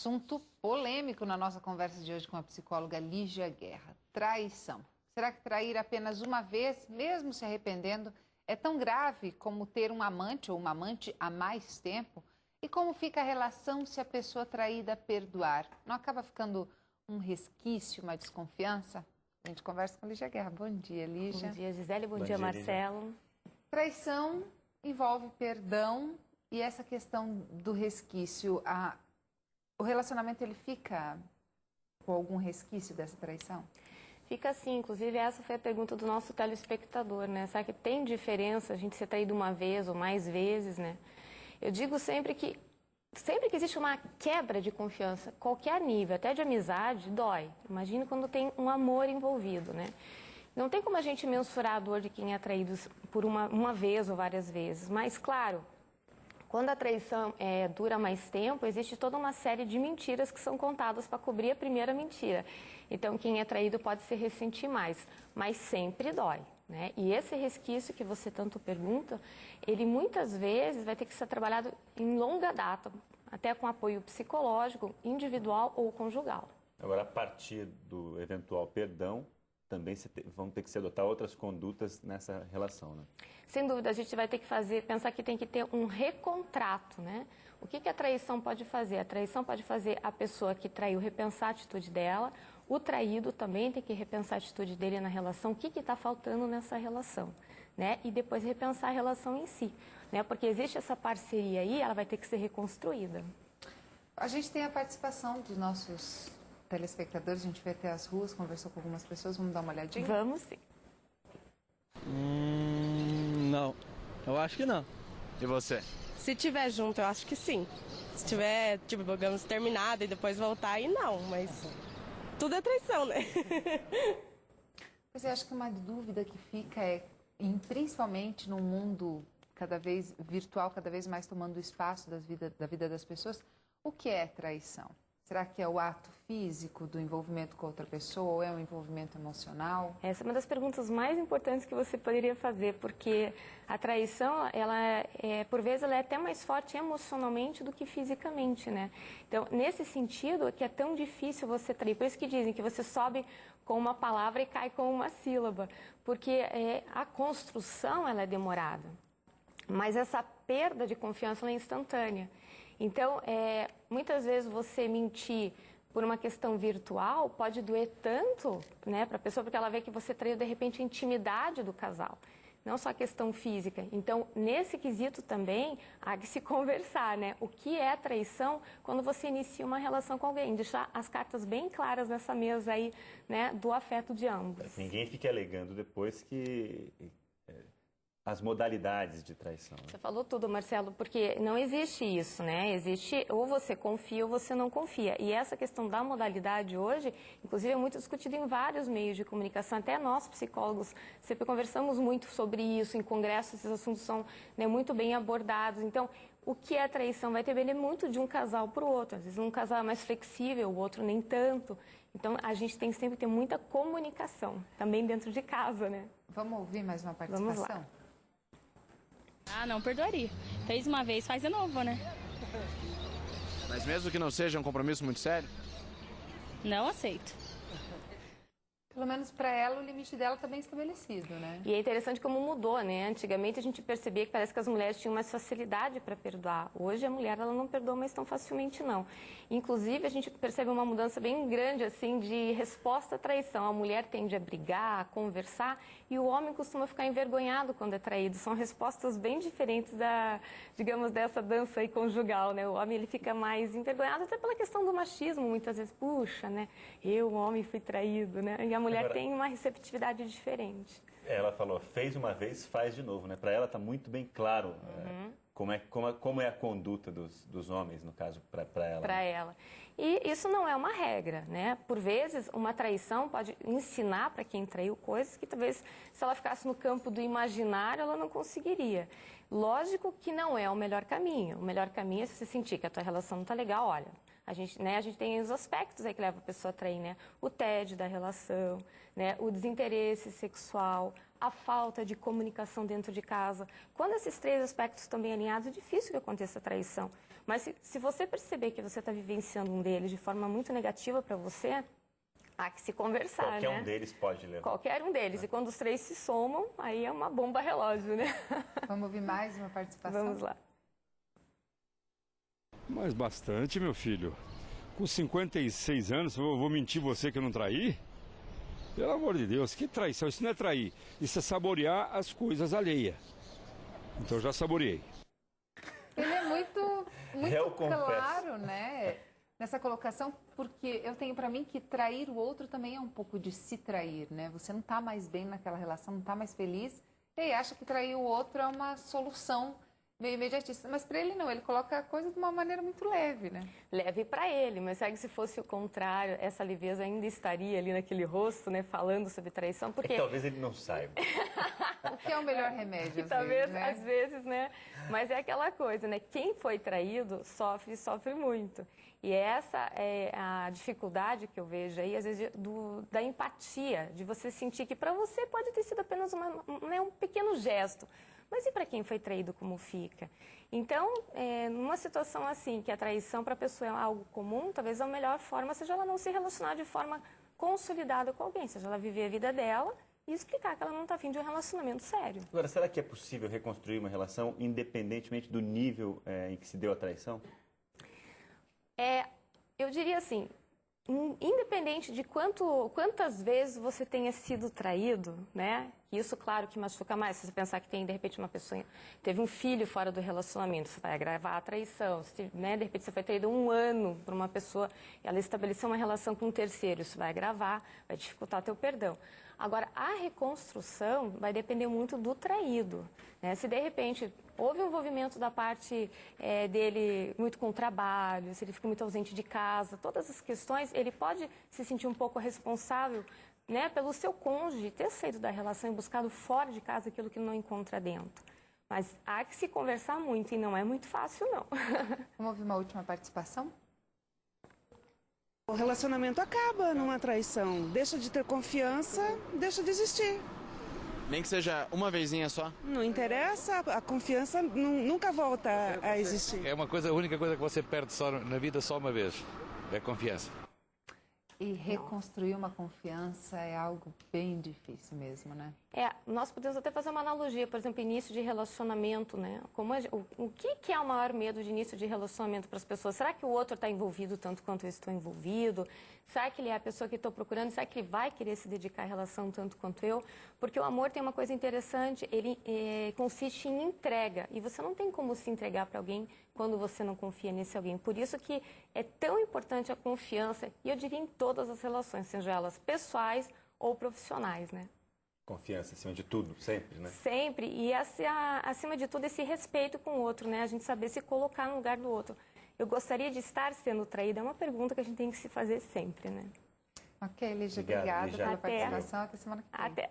Assunto polêmico na nossa conversa de hoje com a psicóloga Lígia Guerra. Traição. Será que trair apenas uma vez, mesmo se arrependendo, é tão grave como ter um amante ou uma amante há mais tempo? E como fica a relação se a pessoa traída perdoar? Não acaba ficando um resquício, uma desconfiança? A gente conversa com a Lígia Guerra. Bom dia, Lígia. Bom dia, Gisele. Bom dia, Marcelo. Traição envolve perdão e essa questão do resquício. O relacionamento ele fica com algum resquício dessa traição? Fica sim, inclusive essa foi a pergunta do nosso telespectador, né? Será que tem diferença a gente ser traído uma vez ou mais vezes, né? Eu digo sempre que existe uma quebra de confiança, qualquer nível, até de amizade, dói. Imagina quando tem um amor envolvido, né? Não tem como a gente mensurar a dor de quem é traído por uma vez ou várias vezes, mas claro, quando a traição dura mais tempo, existe toda uma série de mentiras que são contadas para cobrir a primeira mentira. Então, quem é traído pode se ressentir mais, mas sempre dói, né? E esse resquício que você tanto pergunta, ele muitas vezes vai ter que ser trabalhado em longa data, até com apoio psicológico, individual ou conjugal. Agora, a partir do eventual perdão, também vão ter que se adotar outras condutas nessa relação, né? Sem dúvida, a gente vai ter que pensar que tem que ter um recontrato, né? O que a traição pode fazer? A traição pode fazer a pessoa que traiu repensar a atitude dela, o traído também tem que repensar a atitude dele na relação, o que está faltando nessa relação, né? E depois repensar a relação em si, né? Porque existe essa parceria aí, ela vai ter que ser reconstruída. A gente tem a participação dos nossos telespectadores, a gente foi até as ruas, conversou com algumas pessoas, vamos dar uma olhadinha? Vamos sim. Não, eu acho que não. E você? Se tiver junto, eu acho que sim. Se tiver, tipo, digamos, terminado e depois voltar, aí não, mas tudo é traição, né? Pois é, acho que uma dúvida que fica principalmente num mundo cada vez virtual, cada vez mais tomando espaço da vida das pessoas, o que é traição? Será que é o ato físico do envolvimento com outra pessoa ou é um envolvimento emocional? Essa é uma das perguntas mais importantes que você poderia fazer, porque a traição, por vezes, ela é até mais forte emocionalmente do que fisicamente, né? Então, nesse sentido, que é tão difícil você trair. Por isso que dizem que você sobe com uma palavra e cai com uma sílaba, porque a construção, ela é demorada. Mas essa perda de confiança ela é instantânea. Então, muitas vezes você mentir por uma questão virtual pode doer tanto, né, para a pessoa, porque ela vê que você traiu, de repente, a intimidade do casal, não só a questão física. Então, nesse quesito também, há que se conversar, né? O que é traição quando você inicia uma relação com alguém? Deixar as cartas bem claras nessa mesa aí, né, do afeto de ambos. Ninguém fique alegando depois que as modalidades de traição, né? Você falou tudo, Marcelo, porque não existe isso, né? Existe ou você confia ou você não confia. E essa questão da modalidade hoje, inclusive, é muito discutida em vários meios de comunicação. Até nós, psicólogos, sempre conversamos muito sobre isso. Em congressos, esses assuntos são, né, muito bem abordados. Então, o que é traição vai depender muito de um casal para o outro. Às vezes um casal é mais flexível, o outro nem tanto. Então, a gente tem sempre que ter muita comunicação, também dentro de casa, né? Vamos ouvir mais uma participação? Vamos lá. Ah, não perdoaria. Fez uma vez, faz de novo, né? Mas mesmo que não seja um compromisso muito sério? Não aceito. Pelo menos para ela, o limite dela está bem estabelecido, né? E é interessante como mudou, né? Antigamente a gente percebia que parece que as mulheres tinham mais facilidade para perdoar. Hoje a mulher ela não perdoa mais tão facilmente, não. Inclusive a gente percebe uma mudança bem grande, assim, de resposta à traição. A mulher tende a brigar, a conversar, e o homem costuma ficar envergonhado quando é traído. São respostas bem diferentes digamos, dessa dança aí conjugal, né? O homem ele fica mais envergonhado, até pela questão do machismo, muitas vezes. Puxa, né? Eu, homem, fui traído, né? E a mulher tem uma receptividade diferente. Ela falou, fez uma vez, faz de novo, né? Para ela está muito bem claro como é a conduta dos homens, no caso, para ela. Para ela. E isso não é uma regra, né? Por vezes, uma traição pode ensinar para quem traiu coisas que talvez, se ela ficasse no campo do imaginário, ela não conseguiria. Lógico que não é o melhor caminho. O melhor caminho é se você sentir que a tua relação não está legal, olha, A gente tem os aspectos aí que levam a pessoa a trair, né? O tédio da relação, né? O desinteresse sexual, a falta de comunicação dentro de casa. Quando esses 3 aspectos estão bem alinhados, é difícil que aconteça a traição. Mas se você perceber que você está vivenciando um deles de forma muito negativa para você, há que se conversar, Qualquer né? um deles pode levar. Qualquer um deles. E quando os 3 se somam, aí é uma bomba relógio, né? Vamos ouvir mais uma participação? Vamos lá. Mas bastante, meu filho. Com 56 anos, eu vou mentir você que eu não traí? Pelo amor de Deus, que traição? Isso não é trair. Isso é saborear as coisas alheias. Então eu já saboreei. Ele é muito Eu confesso. claro, né? Nessa colocação, porque eu tenho para mim que trair o outro também é um pouco de se trair, né? Você não está mais bem naquela relação, não está mais feliz, e aí acha que trair o outro é uma solução meio imediatista. Mas para ele não, ele coloca a coisa de uma maneira muito leve, né? Leve para ele, mas sabe que se fosse o contrário, essa leveza ainda estaria ali naquele rosto, né? Falando sobre traição, porque... É que talvez ele não saiba. O que é o melhor remédio, às Talvez, vezes, né? às vezes, né? Mas é aquela coisa, né? Quem foi traído sofre muito. E essa é a dificuldade que eu vejo aí, às vezes, da empatia, de você sentir que para você pode ter sido apenas um pequeno gesto. Mas e para quem foi traído, como fica? Então, numa situação assim, que a traição para a pessoa é algo comum, talvez a melhor forma seja ela não se relacionar de forma consolidada com alguém, seja ela viver a vida dela e explicar que ela não está afim de um relacionamento sério. Agora, será que é possível reconstruir uma relação independentemente do nível em que se deu a traição? Eu diria assim, independente de quantas vezes você tenha sido traído, né? Isso, claro, que machuca mais. Se você pensar que tem, de repente, uma pessoa teve um filho fora do relacionamento, você vai agravar a traição. Se, né, de repente, você foi traído 1 ano por uma pessoa, ela estabeleceu uma relação com um terceiro, isso vai agravar, vai dificultar teu perdão. Agora, a reconstrução vai depender muito do traído, né? Se, de repente, houve um envolvimento da parte dele muito com o trabalho, se ele fica muito ausente de casa, todas as questões, ele pode se sentir um pouco responsável, né, pelo seu cônjuge ter saído da relação e buscado fora de casa aquilo que não encontra dentro. Mas há que se conversar muito e não é muito fácil, não. Vamos ouvir uma última participação? O relacionamento acaba numa traição. Deixa de ter confiança, deixa de existir. Nem que seja uma vezinha só? Não interessa, a confiança nunca volta a existir. É a única coisa que você perde só na vida só uma vez. É a confiança. E reconstruir uma confiança é algo bem difícil mesmo, né? Nós podemos até fazer uma analogia, por exemplo, início de relacionamento, né? O que é o maior medo de início de relacionamento para as pessoas? Será que o outro está envolvido tanto quanto eu estou envolvido? Será que ele é a pessoa que estou procurando? Será que ele vai querer se dedicar à relação tanto quanto eu? Porque o amor tem uma coisa interessante, ele consiste em entrega. E você não tem como se entregar para alguém quando você não confia nesse alguém. Por isso que é tão importante a confiança, e eu diria em todas as relações, sejam elas pessoais ou profissionais, né? Confiança acima de tudo, sempre, né? Sempre. E acima de tudo, esse respeito com o outro, né? A gente saber se colocar no lugar do outro. Eu gostaria de estar sendo traída? É uma pergunta que a gente tem que se fazer sempre, né? Ok, Lígia, obrigada pela participação. Até semana que vem. Até.